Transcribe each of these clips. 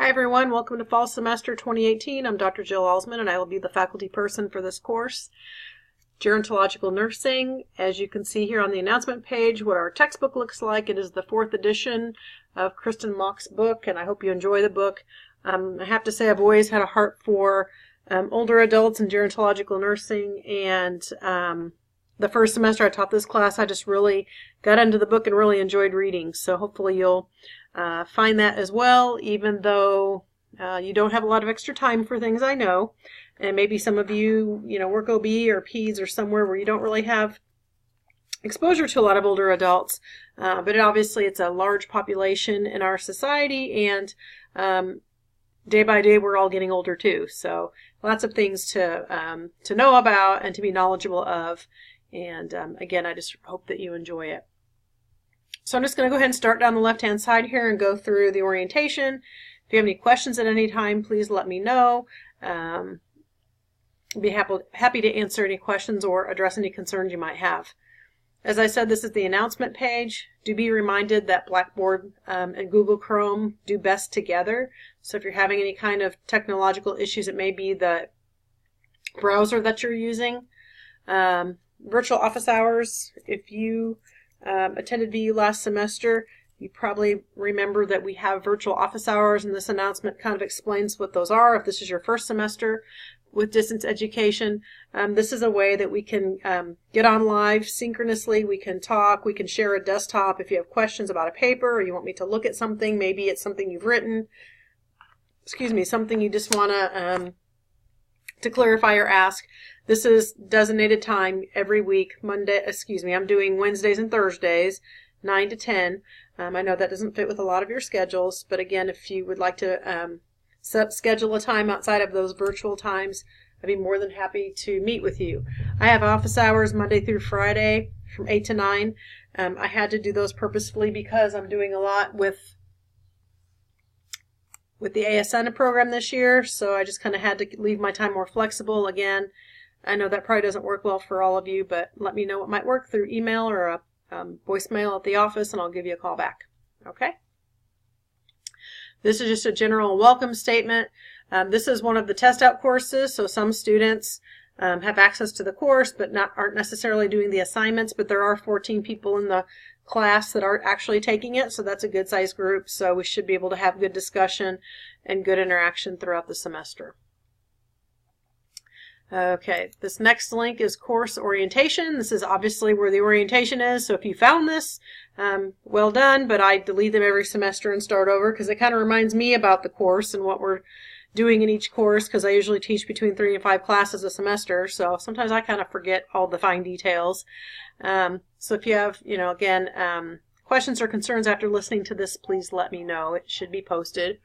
Hi everyone, welcome to Fall Semester 2018. I'm Dr. Jill Alsman and I will be the faculty person for this course, Gerontological Nursing. As you can see here on the announcement page, what our textbook looks like. It is the 4th edition of Kristen Mock's book, and I hope you enjoy the book. I have to say I've always had a heart for older adults and gerontological nursing, and the first semester I taught this class, I just really got into the book and really enjoyed reading. So hopefully you'll find that as well, even though you don't have a lot of extra time for things, I know. And maybe some of you, work OB or PEDS or somewhere where you don't really have exposure to a lot of older adults. But obviously it's a large population in our society, and day by day we're all getting older too. So lots of things to know about and to be knowledgeable of. And again, I just hope that you enjoy it. So I'm just going to go ahead and start down the left-hand side here and go through the orientation. If you have any questions at any time, please let me know. I'd be happy to answer any questions or address any concerns you might have. As I said, this is the announcement page. Do be reminded that Blackboard and Google Chrome do best together. So if you're having any kind of technological issues, it may be the browser that you're using. Virtual office hours, if you attended VU last semester, you probably remember that we have virtual office hours, and this announcement kind of explains what those are. If this is your first semester with distance education, this is a way that we can get on live synchronously. We can talk, we can share a desktop. If you have questions about a paper or you want me to look at something, maybe it's something you've written, something you just want to clarify or ask. This is designated time every week. I'm doing Wednesdays and Thursdays, 9 to 10. I know that doesn't fit with a lot of your schedules, but again, if you would like to schedule a time outside of those virtual times, I'd be more than happy to meet with you. I have office hours Monday through Friday from 8 to 9. I had to do those purposefully because I'm doing a lot with the ASN program this year, so I just kind of had to leave my time more flexible. Again, I know that probably doesn't work well for all of you, but let me know what might work through email or a voicemail at the office, and I'll give you a call back. Okay? This is just a general welcome statement. This is one of the test out courses, so some students have access to the course but aren't necessarily doing the assignments, but there are 14 people in the class that are actually taking it, so that's a good size group, so we should be able to have good discussion and good interaction throughout the semester. Okay, this next link is course orientation. This is obviously where the orientation is, so if you found this, well done, but I delete them every semester and start over because it kind of reminds me about the course and what we're doing in each course, because I usually teach between 3 and 5 classes a semester, so sometimes I kind of forget all the fine details. So if you have, questions or concerns after listening to this, please let me know. It should be posted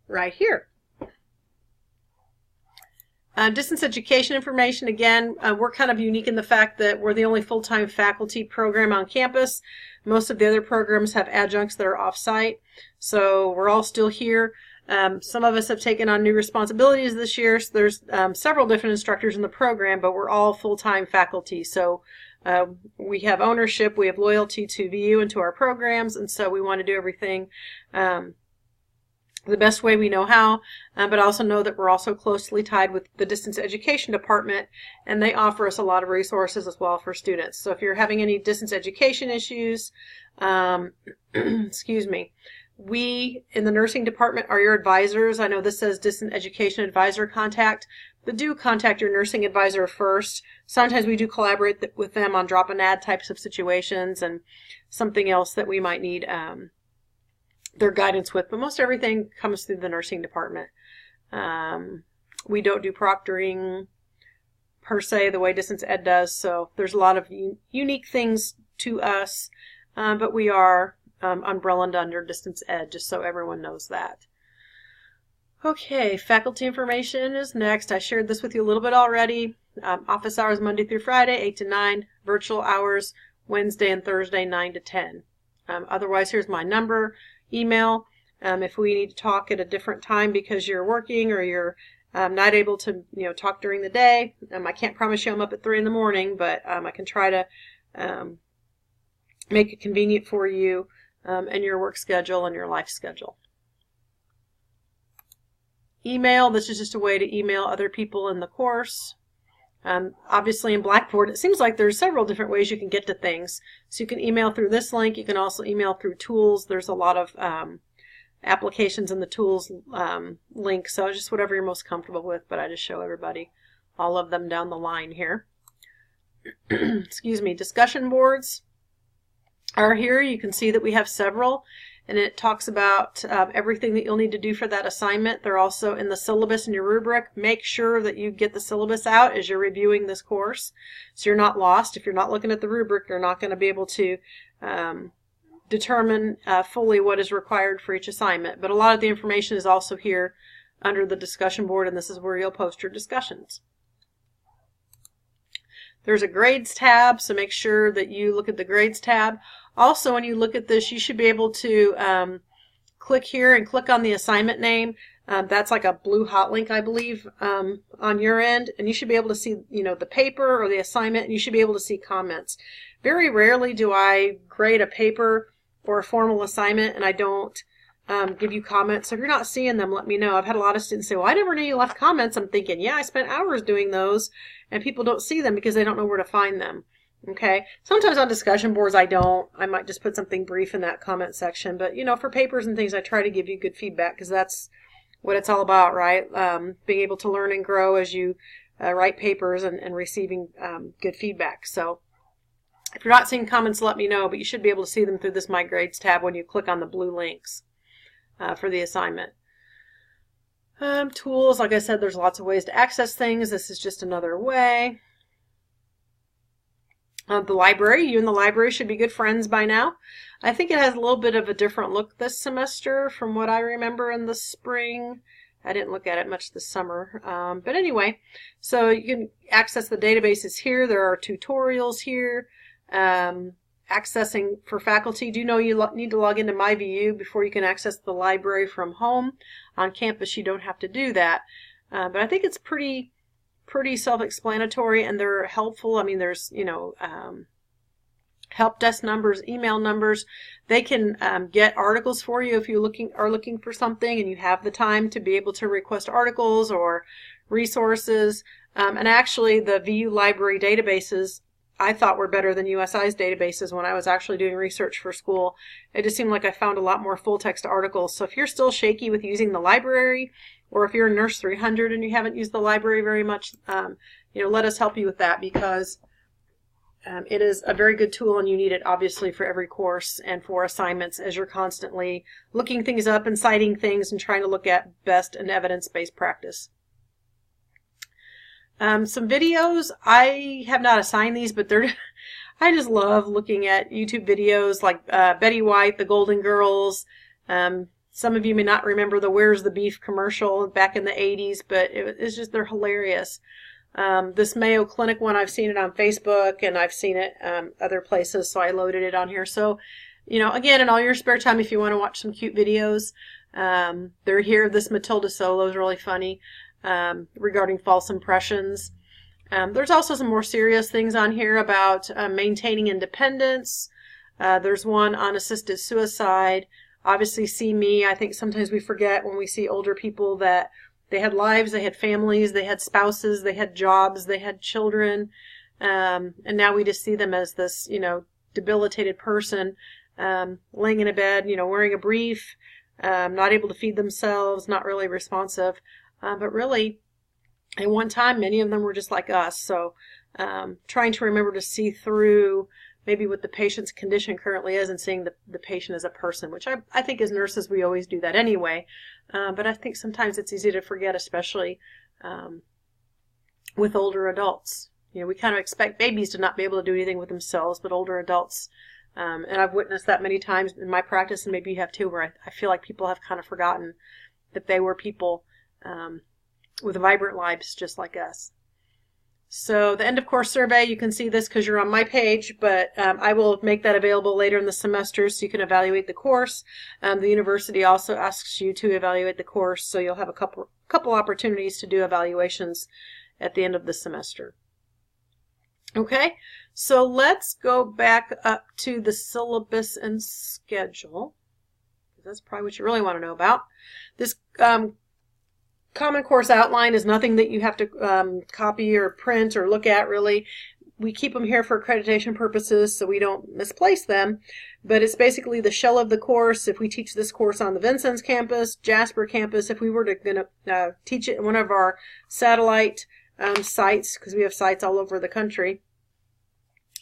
right here. Distance education information, again, we're kind of unique in the fact that we're the only full-time faculty program on campus. Most of the other programs have adjuncts that are off-site, so we're all still here. Some of us have taken on new responsibilities this year, so there's several different instructors in the program, but we're all full-time faculty. So we have ownership, we have loyalty to VU and to our programs, and so we want to do everything the best way we know how, but also know that we're also closely tied with the distance education department, and they offer us a lot of resources as well for students. So if you're having any distance education issues, we in the nursing department are your advisors. I know this says distance education advisor contact, but do contact your nursing advisor first. Sometimes we do collaborate with them on drop and add types of situations and something else that we might need their guidance with, but most everything comes through the nursing department. We don't do proctoring per se the way distance ed does, so there's a lot of unique things to us, but we are umbrellaed under distance ed, just so everyone knows that. Okay, faculty information is next. I shared this with you a little bit already. Office hours Monday through Friday, 8 to 9. Virtual hours Wednesday and Thursday, 9 to 10. Otherwise, here's my number. Email if we need to talk at a different time because you're working or you're not able to talk during the day. I can't promise you I'm up at 3 in the morning, but I can try to make it convenient for you and your work schedule and your life schedule. email. This is just a way to email other people in the course. Obviously in Blackboard, it seems like there's several different ways you can get to things. So you can email through this link. You can also email through tools. There's a lot of applications in the tools link. So just whatever you're most comfortable with, but I just show everybody all of them down the line here. Excuse me. Discussion boards are here. You can see that we have several, and it talks about everything that you'll need to do for that assignment. They're also in the syllabus in your rubric. Make sure that you get the syllabus out as you're reviewing this course, so you're not lost. If you're not looking at the rubric, you're not going to be able to determine fully what is required for each assignment. But a lot of the information is also here under the discussion board, and this is where you'll post your discussions. There's a grades tab, so make sure that you look at the grades tab. Also, when you look at this, you should be able to click here and click on the assignment name. That's like a blue hot link, I believe, on your end, and you should be able to see, the paper or the assignment, and you should be able to see comments. Very rarely do I grade a paper or a formal assignment and I don't give you comments. So if you're not seeing them, let me know. I've had a lot of students say, well, I never knew you left comments. I'm thinking, yeah, I spent hours doing those, and people don't see them because they don't know where to find them. Okay. Sometimes on discussion boards, I might just put something brief in that comment section. But, for papers and things, I try to give you good feedback because that's what it's all about, right? Being able to learn and grow as you write papers and receiving good feedback. So if you're not seeing comments, let me know, but you should be able to see them through this My Grades tab when you click on the blue links for the assignment. Tools, like I said, there's lots of ways to access things. This is just another way. The library, you and the library should be good friends by now. I think it has a little bit of a different look this semester from what I remember in the spring. I didn't look at it much this summer. But anyway, so you can access the databases here. There are tutorials here. Accessing for faculty. Do you know you need to log into MyVU before you can access the library from home? On campus, you don't have to do that. But I think it's pretty self-explanatory, and they're helpful. I mean, there's, help desk numbers, email numbers. They can get articles for you if you are looking for something and you have the time to be able to request articles or resources. And actually, the VU library databases I thought were better than USI's databases when I was actually doing research for school. It just seemed like I found a lot more full-text articles. So if you're still shaky with using the library, or if you're in Nurse 300 and you haven't used the library very much, let us help you with that, because it is a very good tool and you need it obviously for every course and for assignments as you're constantly looking things up and citing things and trying to look at best and evidence-based practice. Some videos, I have not assigned these, but I just love looking at YouTube videos like Betty White, the Golden Girls. Some of you may not remember the Where's the Beef commercial back in the 80s, but it's just, they're hilarious. This Mayo Clinic one, I've seen it on Facebook and I've seen it other places, so I loaded it on here. So, again, in all your spare time, if you want to watch some cute videos, they're here. This Matilda solo is really funny. Regarding false impressions. There's also some more serious things on here about maintaining independence. There's one on assisted suicide. Obviously, See Me. I think sometimes we forget when we see older people that they had lives, they had families, they had spouses, they had jobs, they had children, and now we just see them as this, debilitated person laying in a bed, wearing a brief, not able to feed themselves, not really responsive. But really, at one time, many of them were just like us. So trying to remember to see through maybe what the patient's condition currently is and seeing the patient as a person, which I think as nurses, we always do that anyway. But I think sometimes it's easy to forget, especially with older adults. We kind of expect babies to not be able to do anything with themselves, but older adults, and I've witnessed that many times in my practice, and maybe you have too, where I feel like people have kind of forgotten that they were people with vibrant lives just like us. So the end of course survey, you can see this because you're on my page, but I will make that available later in the semester so you can evaluate the course. The university also asks you to evaluate the course, so you'll have a couple opportunities to do evaluations at the end of the semester. Okay, so let's go back up to the syllabus and schedule. That's probably what you really want to know about. This Common Course outline is nothing that you have to copy or print or look at, really. We keep them here for accreditation purposes so we don't misplace them, but it's basically the shell of the course. If we teach this course on the Vincennes campus, Jasper campus, if we were to teach it in one of our satellite sites, because we have sites all over the country,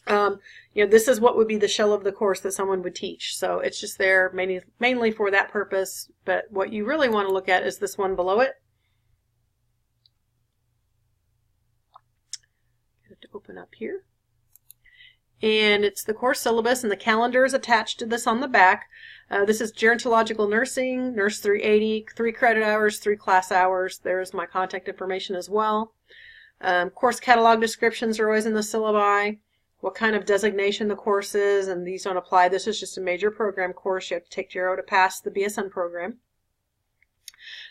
this is what would be the shell of the course that someone would teach. So it's just there mainly for that purpose, but what you really want to look at is this one below it. To open up here, and it's the course syllabus, and the calendar is attached to this on the back. This is Gerontological Nursing, Nurse 380, 3 credit hours, 3 class hours. There's my contact information as well. Course catalog descriptions are always in the syllabi, what kind of designation the course is, and these don't apply. This is just a major program course. You have to take Gero to pass the BSN program.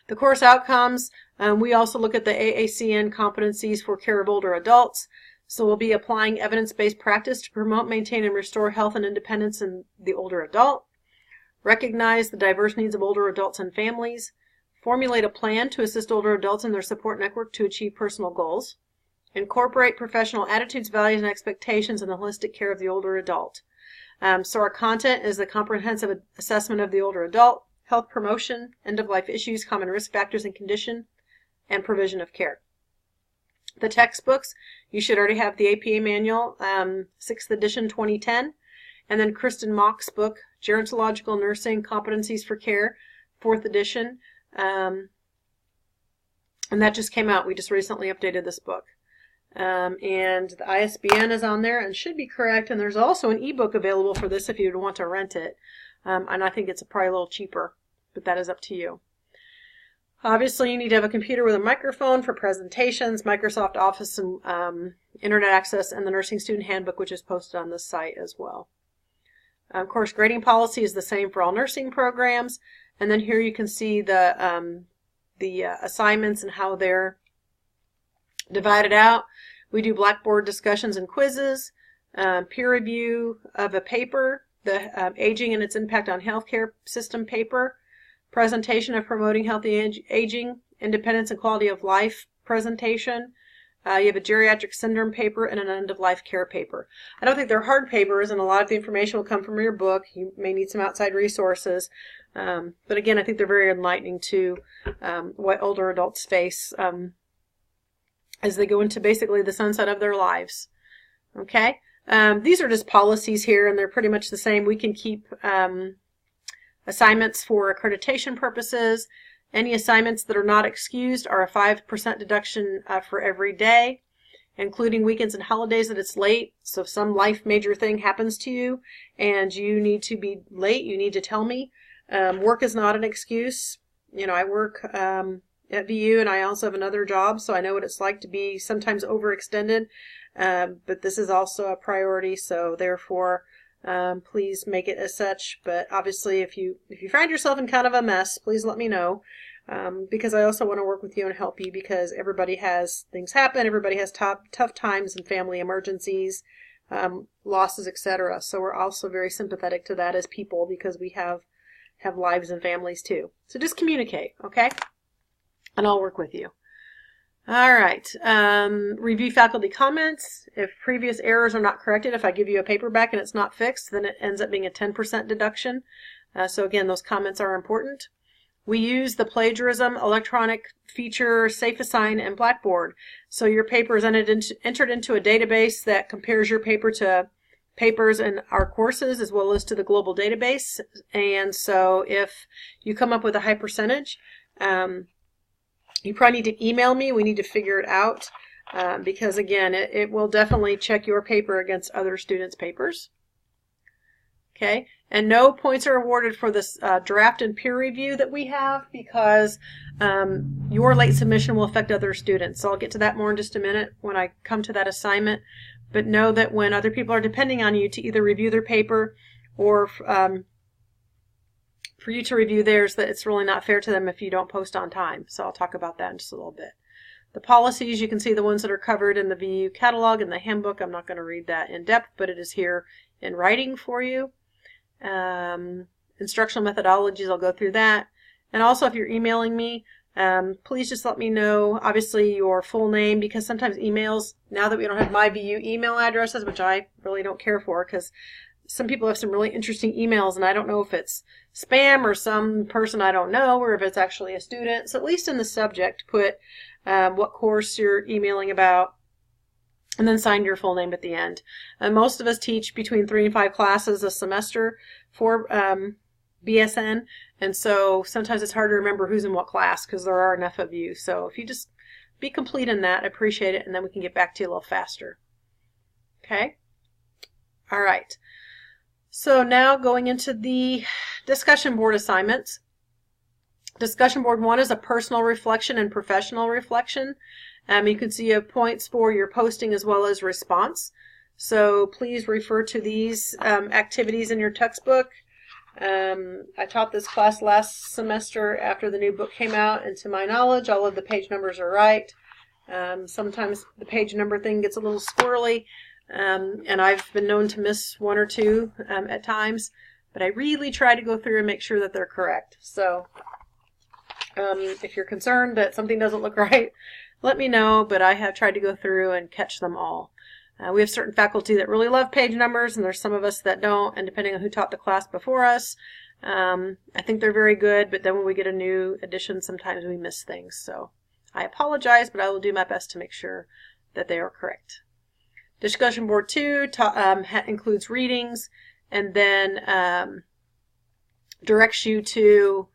The course outcomes, we also look at the AACN competencies for care of older adults. So we'll be applying evidence-based practice to promote, maintain, and restore health and independence in the older adult. Recognize the diverse needs of older adults and families. Formulate a plan to assist older adults in their support network to achieve personal goals. Incorporate professional attitudes, values, and expectations in the holistic care of the older adult. So our content is the comprehensive assessment of the older adult, health promotion, end-of-life issues, common risk factors and condition, and provision of care. The textbooks, you should already have the APA manual, 6th edition 2010, and then Kristen Mock's book, Gerontological Nursing, Competencies for Care, 4th edition, and that just came out. We just recently updated this book. And the ISBN is on there and should be correct, and there's also an ebook available for this if you would want to rent it, and I think it's probably a little cheaper, but that is up to you. Obviously, you need to have a computer with a microphone for presentations, Microsoft Office, and Internet access, and the Nursing Student Handbook, which is posted on this site as well. Of course, grading policy is the same for all nursing programs, and then here you can see the assignments and how they're divided out. We do Blackboard discussions and quizzes, peer review of a paper, the Aging and its Impact on Healthcare System paper, presentation of Promoting Healthy Aging, Independence and Quality of Life presentation. You have a geriatric syndrome paper and an end-of-life care paper. I don't think they're hard papers, and a lot of the information will come from your book. You may need some outside resources. But again, I think they're very enlightening to what older adults face as they go into basically the sunset of their lives. Okay? These are just policies here, and they're pretty much the same. We can keep assignments for accreditation purposes. Any assignments that are not excused are a 5% deduction for every day, including weekends and holidays that it's late. So if some life major thing happens to you and you need to be late, you need to tell me. Work is not an excuse. You know, I work at VU, and I also have another job, so I know what it's like to be sometimes overextended. But this is also a priority, so therefore please make it as such. But obviously, if you find yourself in kind of a mess, please let me know, because I also want to work with you and help you, because everybody has things happen. Everybody has tough times and family emergencies, losses, etc. So we're also very sympathetic to that as people, because we have lives and families too. So just communicate, okay? And I'll work with you. All right. Review faculty comments. If previous errors are not corrected, if I give you a paperback and it's not fixed, then it ends up being a 10% deduction. So again, those comments are important. We use the plagiarism electronic feature SafeAssign and Blackboard. So your paper is entered into a database that compares your paper to papers in our courses as well as to the global database. And so if you come up with a high percentage, you probably need to email me. We need to figure it out because, again, it will definitely check your paper against other students' papers. Okay, and no points are awarded for this draft and peer review that we have, because your late submission will affect other students. So I'll get to that more in just a minute when I come to that assignment. But know that when other people are depending on you to either review their paper or for you to review theirs, that it's really not fair to them if you don't post on time. So I'll talk about that in just a little bit. The policies, you can see the ones that are covered in the VU catalog and the handbook. I'm not going to read that in depth, but it is here in writing for you. Instructional methodologies, I'll go through that. And also, if you're emailing me, Please just let me know, obviously, your full name, because sometimes emails, now that we don't have MyVU email addresses, which I really don't care for, because some people have some really interesting emails, and I don't know if it's spam or some person I don't know, or if it's actually a student. So at least in the subject, put what course you're emailing about, and then sign your full name at the end. Most of us teach between 3 and 5 classes a semester for BSN, and so sometimes it's hard to remember who's in what class because there are enough of you. So if you just be complete in that, I appreciate it, and then we can get back to you a little faster. Okay? All right. So now going into the discussion board assignments. Discussion board 1 is a personal reflection and professional reflection. You can see you have points for your posting as well as response. So please refer to these activities in your textbook. I taught this class last semester after the new book came out, and to my knowledge, all of the page numbers are right. Sometimes the page number thing gets a little squirrely, and I've been known to miss 1 or 2 at times, but I really try to go through and make sure that they're correct. So if you're concerned that something doesn't look right, let me know, but I have tried to go through and catch them all. We have certain faculty that really love page numbers, and there's some of us that don't, and depending on who taught the class before us, I think they're very good, but then when we get a new edition, sometimes we miss things. So I apologize, but I will do my best to make sure that they are correct. Discussion board 2 includes readings, and then directs you to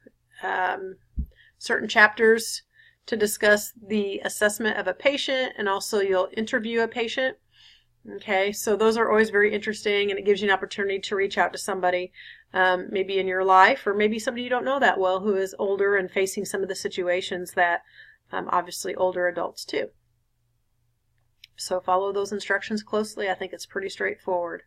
certain chapters to discuss the assessment of a patient, and also you'll interview a patient. Okay, so those are always very interesting, and it gives you an opportunity to reach out to somebody, maybe in your life, or maybe somebody you don't know that well who is older and facing some of the situations that obviously older adults too. So follow those instructions closely. I think it's pretty straightforward.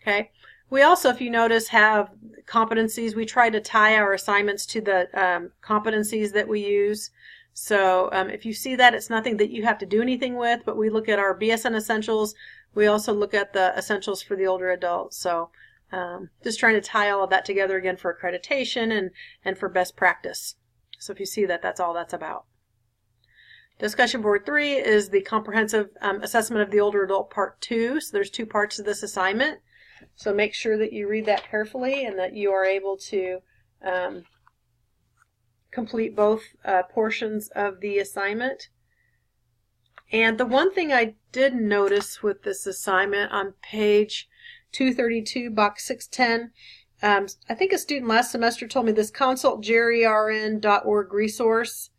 Okay, we also, if you notice, have competencies. We try to tie our assignments to the competencies that we use. So if you see that, it's nothing that you have to do anything with, but we look at our BSN essentials. We also look at the essentials for the older adults. So just trying to tie all of that together again for accreditation and for best practice. So if you see that, that's all that's about. Discussion board 3 is the comprehensive assessment of the older adult part 2. So there's 2 parts of this assignment. So make sure that you read that carefully and that you are able to complete both portions of the assignment. And the one thing I did notice with this assignment on page 232, box 610, I think a student last semester told me this consultjerryrn.org resource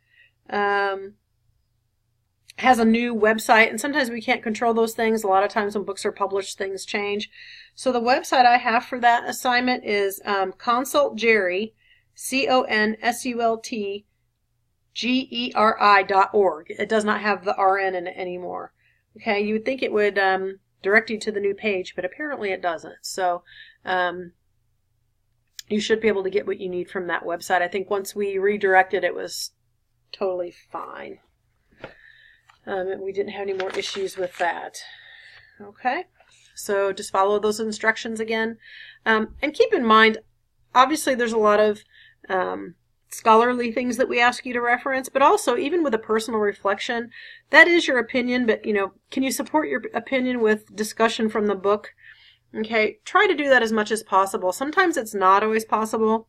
has a new website, and sometimes we can't control those things. A lot of times when books are published, things change. So the website I have for that assignment is consultjerry, consultgerry.org. It does not have the RN in it anymore. Okay, you would think it would direct you to the new page, but apparently it doesn't. So you should be able to get what you need from that website. I think once we redirected, it was totally fine. We didn't have any more issues with that. Okay, so just follow those instructions again. And keep in mind, obviously there's a lot of scholarly things that we ask you to reference, but also even with a personal reflection, that is your opinion, but can you support your opinion with discussion from the book? Okay, try to do that as much as possible. Sometimes it's not always possible.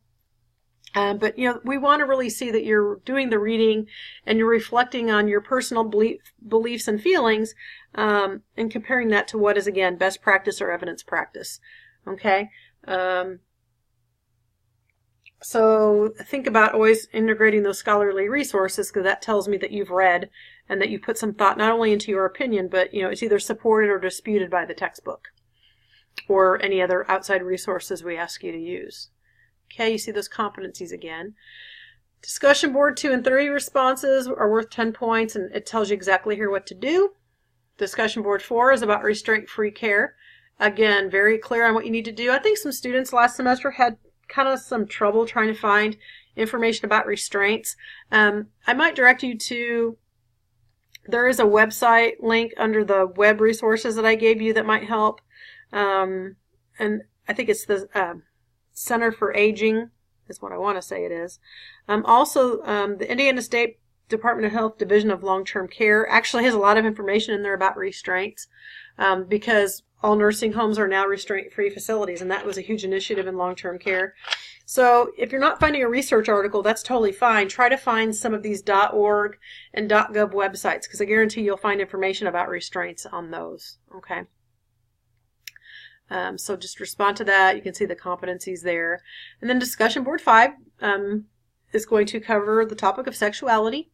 But we want to really see that you're doing the reading and you're reflecting on your personal beliefs and feelings, and comparing that to what is, again, best practice or evidence practice. Okay? So think about always integrating those scholarly resources, because that tells me that you've read and that you put some thought not only into your opinion, but it's either supported or disputed by the textbook or any other outside resources we ask you to use. Okay, you see those competencies again. Discussion board 2 and 3 responses are worth 10 points, and it tells you exactly here what to do. Discussion board 4 is about restraint-free care. Again, very clear on what you need to do. I think some students last semester had kind of some trouble trying to find information about restraints. I might direct you to, there is a website link under the web resources that I gave you that might help. And I think it's the Center for Aging is what I want to say it is. Also, the Indiana State Department of Health Division of Long-Term Care actually has a lot of information in there about restraints, because all nursing homes are now restraint-free facilities, and that was a huge initiative in long-term care. So if you're not finding a research article, that's totally fine. Try to find some of these .org and .gov websites, because I guarantee you'll find information about restraints on those. Okay. So just respond to that. You can see the competencies there. And then discussion board 5 is going to cover the topic of sexuality.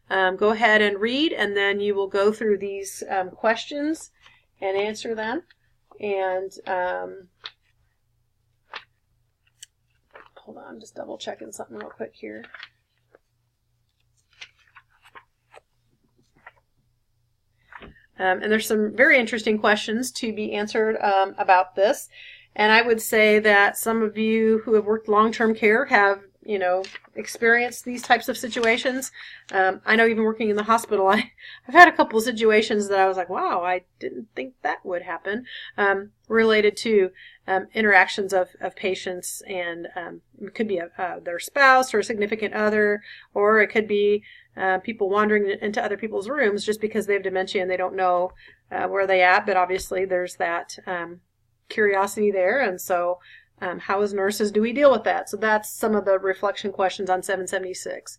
Go ahead and read, and then you will go through these questions and answer them. And hold on, I'm just double checking something real quick here. And there's some very interesting questions to be answered about this. And I would say that some of you who have worked long-term care have, you know, experienced these types of situations. I know even working in the hospital, I've had a couple of situations that I was like, wow, I didn't think that would happen, related to interactions of patients, and it could be their spouse or a significant other, or it could be people wandering into other people's rooms just because they have dementia and they don't know where they at, but obviously there's that curiosity there, and so how as nurses do we deal with that? So that's some of the reflection questions on 776.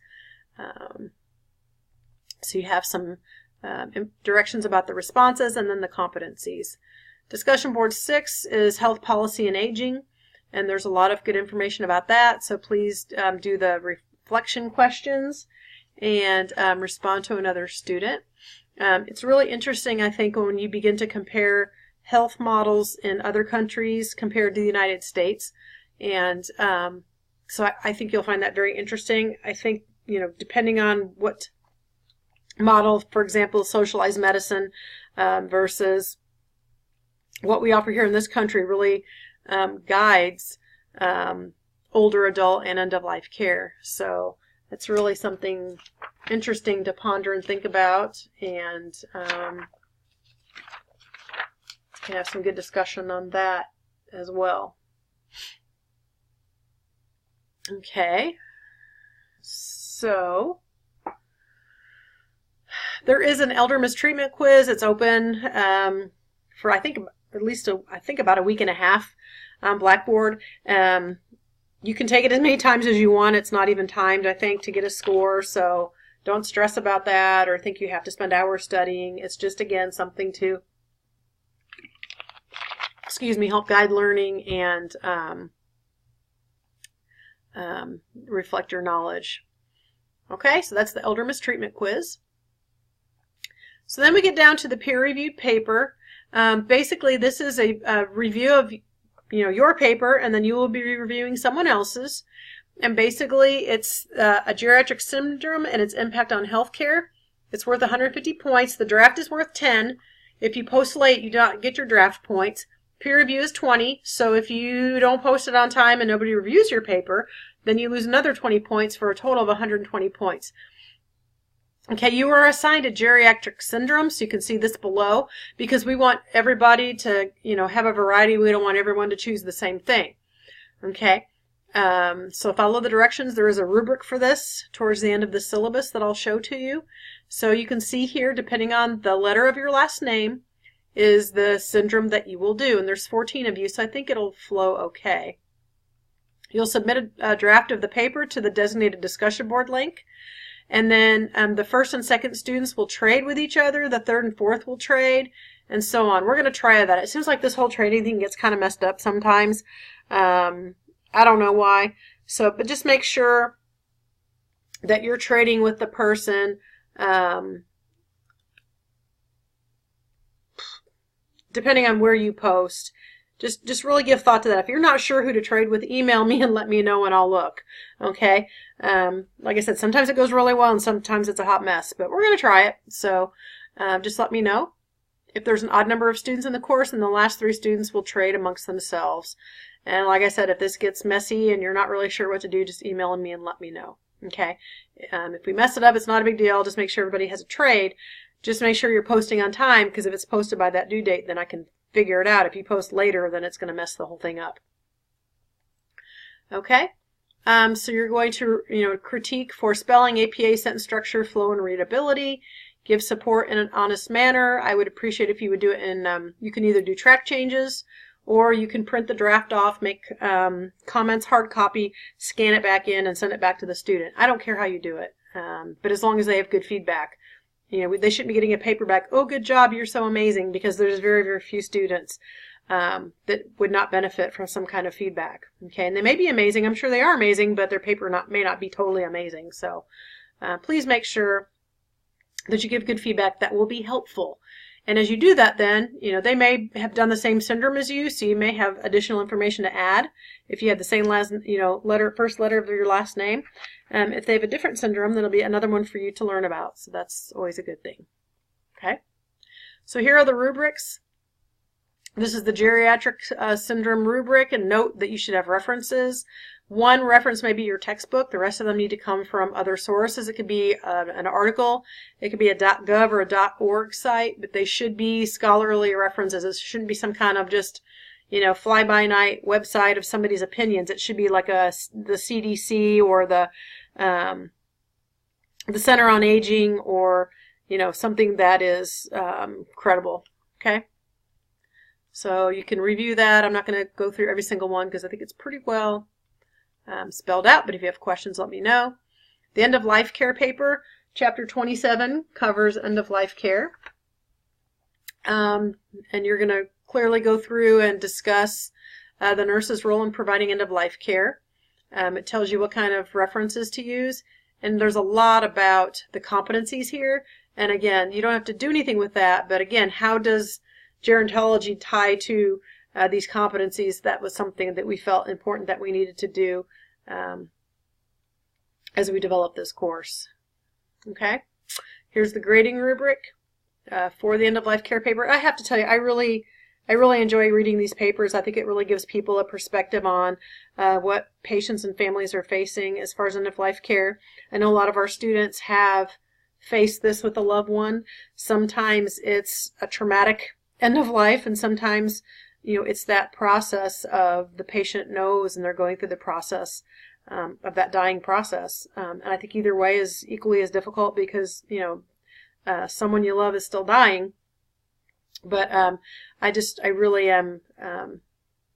So you have some directions about the responses and then the competencies. Discussion board 6 is health policy and aging, and there's a lot of good information about that, so please do the reflection questions and respond to another student. It's really interesting, I think, when you begin to compare health models in other countries compared to the United States. And so I think you'll find that very interesting. I think, you know, depending on what model, for example, socialized medicine versus what we offer here in this country really guides older adult and end-of-life care. So it's really something interesting to ponder and think about, and can have some good discussion on that as well. Okay, so there is an elder mistreatment quiz. It's open for I think at least about a week and a half on Blackboard. You can take it as many times as you want. It's not even timed, I think, to get a score, so don't stress about that or think you have to spend hours studying. It's just, again, something to help guide learning and reflect your knowledge. Okay, so that's the elder mistreatment quiz. So then we get down to the peer-reviewed paper. Basically, this is a review of your paper, and then you will be reviewing someone else's. And basically, it's a geriatric syndrome and its impact on healthcare. It's worth 150 points. The draft is worth 10. If you post late, you don't get your draft points. Peer review is 20, so if you don't post it on time and nobody reviews your paper, then you lose another 20 points for a total of 120 points. Okay, you are assigned a geriatric syndrome, so you can see this below, because we want everybody to, have a variety. We don't want everyone to choose the same thing. Okay, so follow the directions. There is a rubric for this towards the end of the syllabus that I'll show to you. So you can see here, depending on the letter of your last name, is the syndrome that you will do. And there's 14 of you, so I think it'll flow okay. You'll submit a draft of the paper to the designated discussion board link. And then the first and second students will trade with each other. The third and fourth will trade, and so on. We're going to try that. It seems like this whole trading thing gets kind of messed up sometimes. I don't know why. So, but just make sure that you're trading with the person depending on where you post. Just really give thought to that. If you're not sure who to trade with, email me and let me know and I'll look. Okay? Like I said, sometimes it goes really well and sometimes it's a hot mess, but we're going to try it. So just let me know. If there's an odd number of students in the course, and the last 3 students will trade amongst themselves. And like I said, if this gets messy and you're not really sure what to do, just email me and let me know. Okay? If we mess it up, it's not a big deal. Just make sure everybody has a trade. Just make sure you're posting on time, because if it's posted by that due date, then I can figure it out. If you post later, then it's going to mess the whole thing up. Okay? So you're going to, critique for spelling, APA, sentence structure, flow, and readability. Give support in an honest manner. I would appreciate if you would do it in, you can either do track changes, or you can print the draft off, make comments hard copy, scan it back in, and send it back to the student. I don't care how you do it, but as long as they have good feedback. They shouldn't be getting a paperback, oh, good job, you're so amazing, because there's very, very few students that would not benefit from some kind of feedback. Okay, and they may be amazing. I'm sure they are amazing, but their paper may not be totally amazing. So please make sure that you give good feedback that will be helpful. And as you do that, then, they may have done the same syndrome as you, so you may have additional information to add. If you had the same first letter of your last name. If they have a different syndrome, then it'll be another one for you to learn about. So that's always a good thing. Okay. So here are the rubrics. This is the geriatric syndrome rubric, and note that you should have references. One reference may be your textbook. The rest of them need to come from other sources. It could be an article. It could be a .gov or a .org site, but they should be scholarly references. It shouldn't be some kind of just, fly-by-night website of somebody's opinions. It should be like the CDC or the Center on Aging, or, something that is credible. Okay? So you can review that. I'm not going to go through every single one because I think it's pretty well spelled out, but if you have questions, let me know. The end-of-life care paper, Chapter 27, covers end-of-life care. And you're going to clearly go through and discuss the nurse's role in providing end-of-life care. It tells you what kind of references to use, and there's a lot about the competencies here. And again, you don't have to do anything with that, but again, how does gerontology tie to these competencies? That was something that we felt important that we needed to do as we developed this course. Okay, here's the grading rubric for the end-of-life care paper. I have to tell you, I really enjoy reading these papers. I think it really gives people a perspective on what patients and families are facing as far as end-of-life care. I know a lot of our students have faced this with a loved one. Sometimes it's a traumatic end of life, and sometimes it's that process of the patient knows and they're going through the process of that dying process, and I think either way is equally as difficult, because someone you love is still dying. But I really am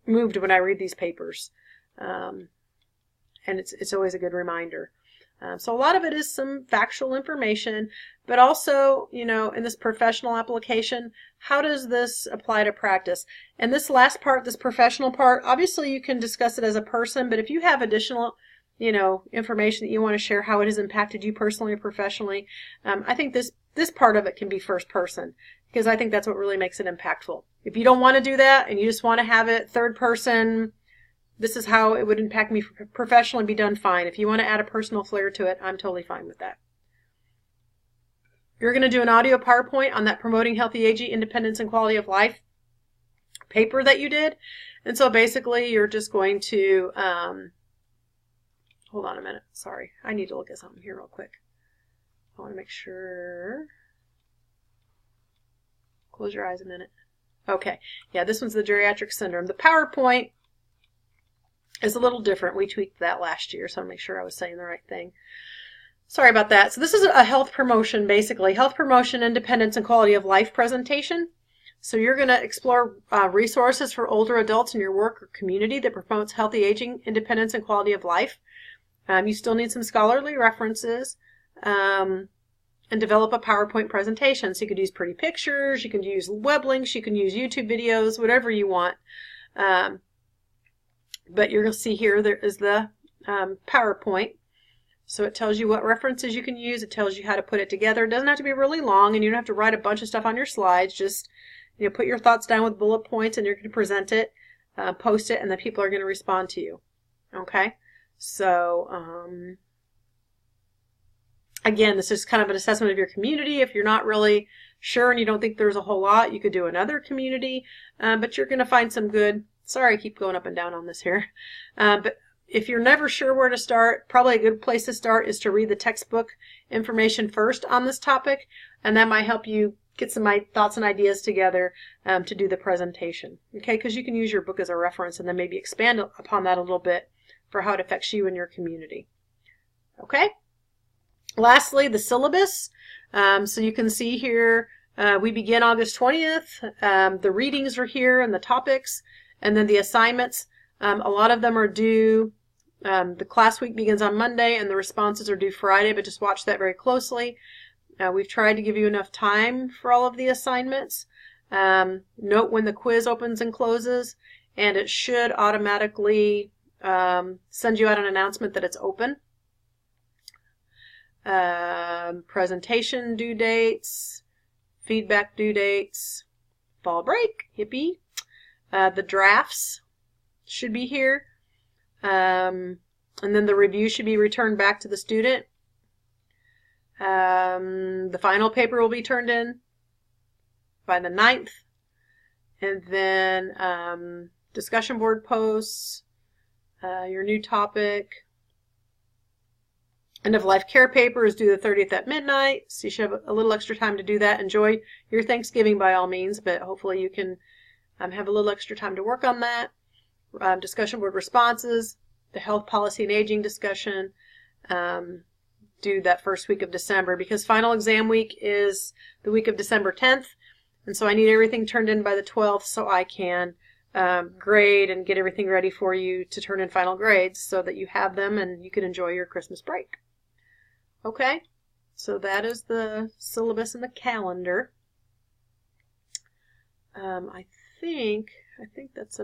moved when I read these papers, and it's always a good reminder. So a lot of it is some factual information, but also, in this professional application, how does this apply to practice? And this last part, this professional part, obviously you can discuss it as a person, but if you have additional, information that you want to share, how it has impacted you personally or professionally, I think this part of it can be first person, because I think that's what really makes it impactful. If you don't want to do that and you just want to have it third person, this is how it would impact me professionally, be done fine. If you want to add a personal flair to it, I'm totally fine with that. You're going to do an audio PowerPoint on that Promoting Healthy Aging, Independence, and Quality of Life paper that you did. And so basically you're just going to, hold on a minute. Sorry, I need to look at something here real quick. I want to make sure. Close your eyes a minute. Okay, yeah, this one's the geriatric syndrome. The PowerPoint is a little different. We tweaked that last year, so I'll make sure I was saying the right thing. Sorry about that. So this is a health promotion, basically. Health promotion, independence, and quality of life presentation. So you're going to explore resources for older adults in your work or community that promotes healthy aging, independence, and quality of life. You still need some scholarly references, and develop a PowerPoint presentation. So you could use pretty pictures, you can use web links, you can use YouTube videos, whatever you want. But you're going to see here there is the PowerPoint. So it tells you what references you can use. It tells you how to put it together. It doesn't have to be really long, and you don't have to write a bunch of stuff on your slides. Just put your thoughts down with bullet points, and you're going to present it, post it, and then people are going to respond to you. Okay? So again, this is kind of an assessment of your community. If you're not really sure and you don't think there's a whole lot, you could do another community, but you're going to find some good. Sorry, I keep going up and down on this here. But if you're never sure where to start, probably a good place to start is to read the textbook information first on this topic, and that might help you get some thoughts and ideas together to do the presentation. Okay, because you can use your book as a reference and then maybe expand upon that a little bit for how it affects you and your community. Okay? Lastly, the syllabus. So you can see here, we begin August 20th. The readings are here and the topics, and then the assignments. A lot of them are due, the class week begins on Monday and the responses are due Friday, but just watch that very closely. We've tried to give you enough time for all of the assignments. Note when the quiz opens and closes, and it should automatically send you out an announcement that it's open. Presentation due dates, feedback due dates, fall break, yippee. The drafts should be here. And then the review should be returned back to the student. The final paper will be turned in by the 9th. And then discussion board posts, your new topic. End of life care paper is due the 30th at midnight, so you should have a little extra time to do that. Enjoy your Thanksgiving by all means, but hopefully you can have a little extra time to work on that. Discussion board responses, the health policy and aging discussion, due that first week of December, because final exam week is the week of December 10th, and so I need everything turned in by the 12th so I can grade and get everything ready for you to turn in final grades so that you have them and you can enjoy your Christmas break. Okay, so that is the syllabus and the calendar. I think that's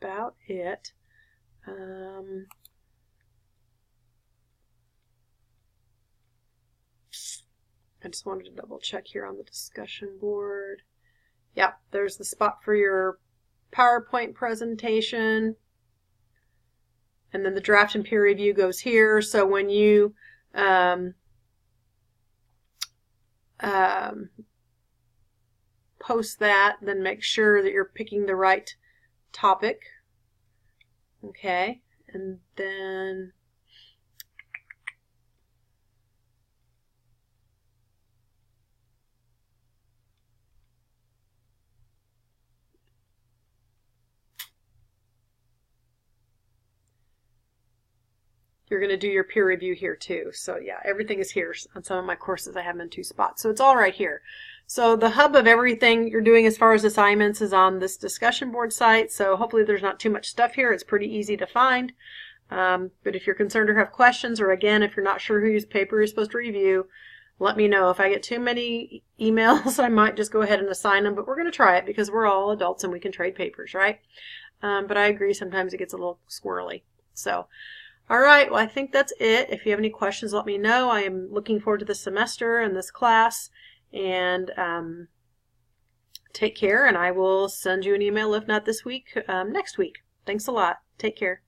about it. I just wanted to double check here on the discussion board. Yeah, there's the spot for your PowerPoint presentation. And then the draft and peer review goes here. So when you post that, then make sure that you're picking the right topic. Okay, and then you're going to do your peer review here too. So yeah, everything is here. On some of my courses I have them in 2 spots. So it's all right here. So the hub of everything you're doing as far as assignments is on this discussion board site. So hopefully there's not too much stuff here. It's pretty easy to find. But if you're concerned or have questions, or again, if you're not sure whose paper you're supposed to review, let me know. If I get too many emails, I might just go ahead and assign them. But we're going to try it because we're all adults and we can trade papers, right? But I agree, sometimes it gets a little squirrely. So, all right, well, I think that's it. If you have any questions, let me know. I am looking forward to this semester and this class. And take care, and I will send you an email, if not this week, next week. Thanks a lot. Take care.